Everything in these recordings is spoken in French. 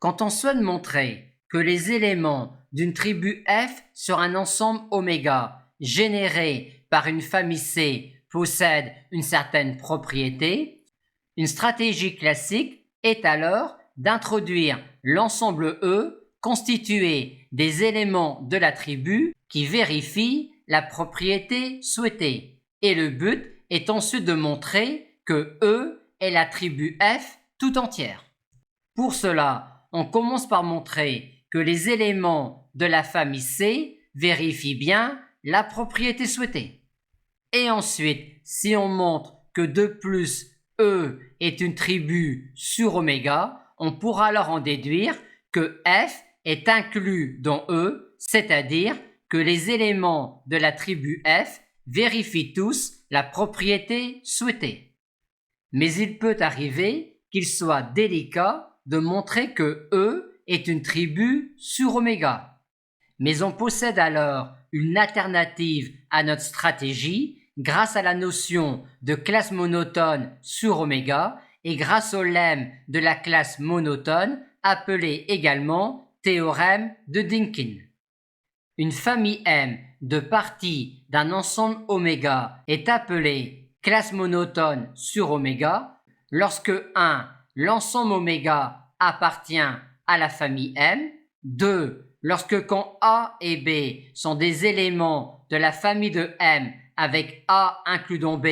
Quand on souhaite montrer que les éléments d'une tribu F sur un ensemble oméga généré par une famille C possèdent une certaine propriété, une stratégie classique est alors d'introduire l'ensemble E constitué des éléments de la tribu qui vérifient la propriété souhaitée. Et le but est ensuite de montrer que E est la tribu F tout entière. Pour cela, on commence par montrer que les éléments de la famille C vérifient bien la propriété souhaitée. Et ensuite, si on montre que 2 plus E est une tribu sur oméga, on pourra alors en déduire que F est inclus dans E, c'est-à-dire que les éléments de la tribu F vérifient tous la propriété souhaitée. Mais il peut arriver qu'il soit délicat de montrer que E est une tribu sur oméga. Mais on possède alors une alternative à notre stratégie grâce à la notion de classe monotone sur oméga et grâce au lemme de la classe monotone appelé également théorème de Dynkin. Une famille M de parties d'un ensemble oméga est appelée classe monotone sur oméga lorsque 1. L'ensemble oméga appartient à la famille M, 2. Lorsque quand A et B sont des éléments de la famille de M avec A inclus dans B,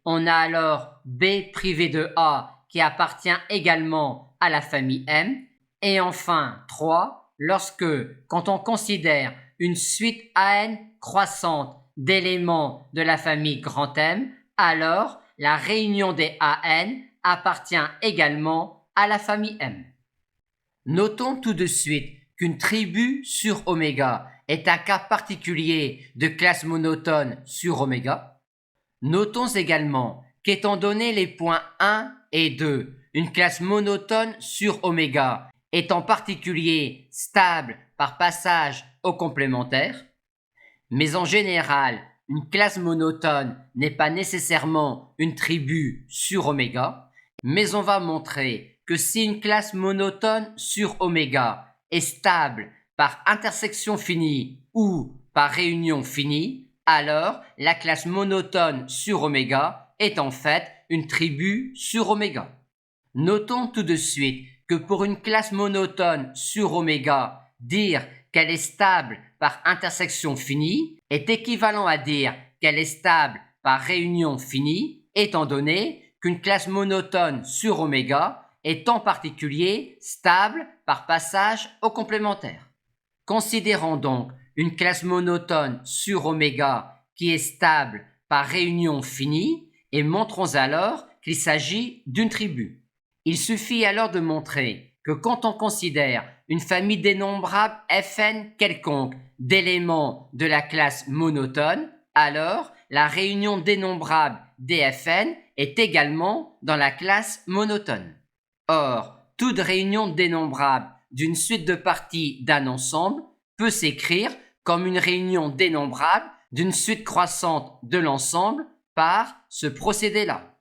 on a alors B privé de A qui appartient également à la famille M. Et enfin 3. Lorsque, quand on considère une suite AN croissante d'éléments de la famille grand M, alors la réunion des AN appartient également à la famille M. Notons tout de suite qu'une tribu sur oméga est un cas particulier de classe monotone sur oméga. Notons également qu'étant donné les points 1 et 2, une classe monotone sur oméga est en particulier stable par passage au complémentaire, mais en général, une classe monotone n'est pas nécessairement une tribu sur oméga, mais on va montrer que si une classe monotone sur oméga est stable par intersection finie ou par réunion finie, alors la classe monotone sur oméga est en fait une tribu sur oméga. Notons tout de suite que pour une classe monotone sur oméga, dire qu'elle est stable par intersection finie est équivalent à dire qu'elle est stable par réunion finie, étant donné qu'une classe monotone sur oméga est en particulier stable par passage au complémentaire. Considérons donc une classe monotone sur oméga qui est stable par réunion finie et montrons alors qu'il s'agit d'une tribu. Il suffit alors de montrer que quand on considère une famille dénombrable Fn quelconque d'éléments de la classe monotone, alors la réunion dénombrable dFn est également dans la classe monotone. Or, toute réunion dénombrable d'une suite de parties d'un ensemble peut s'écrire comme une réunion dénombrable d'une suite croissante de l'ensemble par ce procédé-là.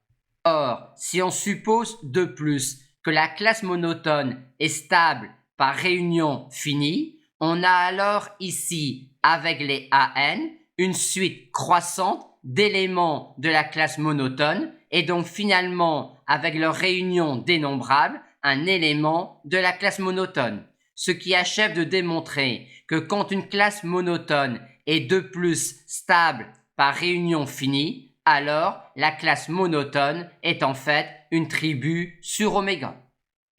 Or, si on suppose de plus que la classe monotone est stable par réunion finie, on a alors ici, avec les AN, une suite croissante d'éléments de la classe monotone et donc finalement, avec leur réunion dénombrable, un élément de la classe monotone. Ce qui achève de démontrer que quand une classe monotone est de plus stable par réunion finie, alors la classe monotone est en fait une tribu sur oméga.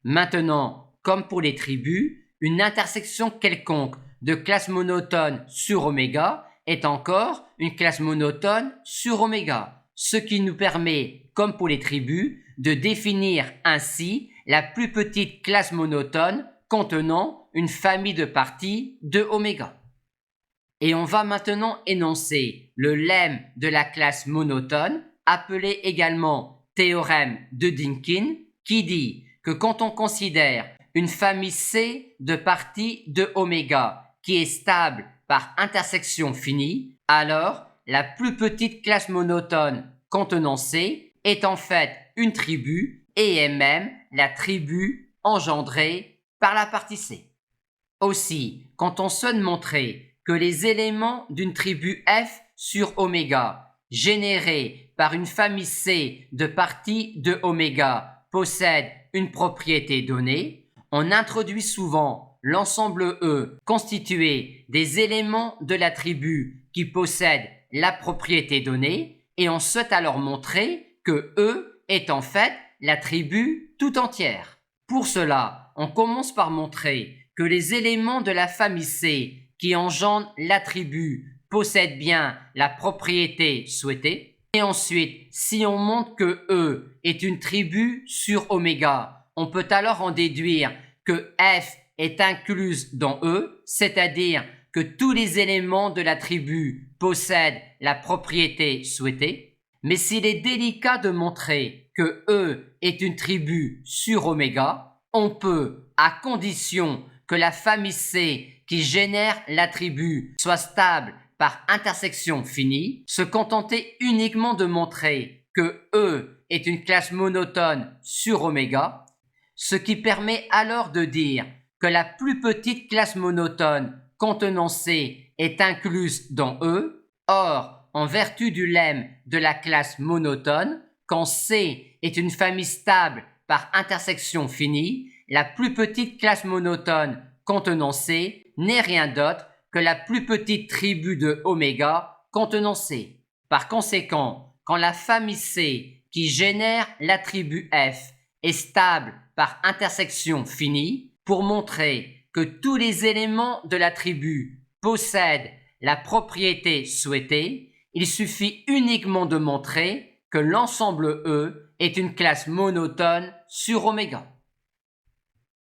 Maintenant, comme pour les tribus, une intersection quelconque de classe monotone sur oméga est encore une classe monotone sur oméga, ce qui nous permet, comme pour les tribus, de définir ainsi la plus petite classe monotone contenant une famille de parties de oméga. Et on va maintenant énoncer le lemme de la classe monotone, appelé également théorème de Dynkin, qui dit que quand on considère une famille C de parties de oméga qui est stable par intersection finie, alors la plus petite classe monotone contenant C est en fait une tribu et est même la tribu engendrée par la partie C. Aussi, quand on souhaite montrer que les éléments d'une tribu F sur oméga générés par une famille C de parties de oméga possèdent une propriété donnée, on introduit souvent l'ensemble E constitué des éléments de la tribu qui possèdent la propriété donnée et on souhaite alors montrer que E est en fait la tribu tout entière. Pour cela, on commence par montrer que les éléments de la famille C qui engendrent l'attribut possèdent bien la propriété souhaitée. Et ensuite, si on montre que E est une tribu sur oméga, on peut alors en déduire que F est incluse dans E, c'est-à-dire que tous les éléments de l'attribut possèdent la propriété souhaitée. Mais s'il est délicat de montrer que E est une tribu sur oméga, on peut, à condition que la famille C qui génère l'attribut soit stable par intersection finie, se contenter uniquement de montrer que E est une classe monotone sur oméga, ce qui permet alors de dire que la plus petite classe monotone contenant C est incluse dans E. Or, en vertu du lemme de la classe monotone, quand C est une famille stable par intersection finie, la plus petite classe monotone contenant C n'est rien d'autre que la plus petite tribu de oméga contenant C. Par conséquent, quand la famille C qui génère l'attribut F est stable par intersection finie, pour montrer que tous les éléments de l'attribut possèdent la propriété souhaitée, il suffit uniquement de montrer que l'ensemble E est une classe monotone sur oméga.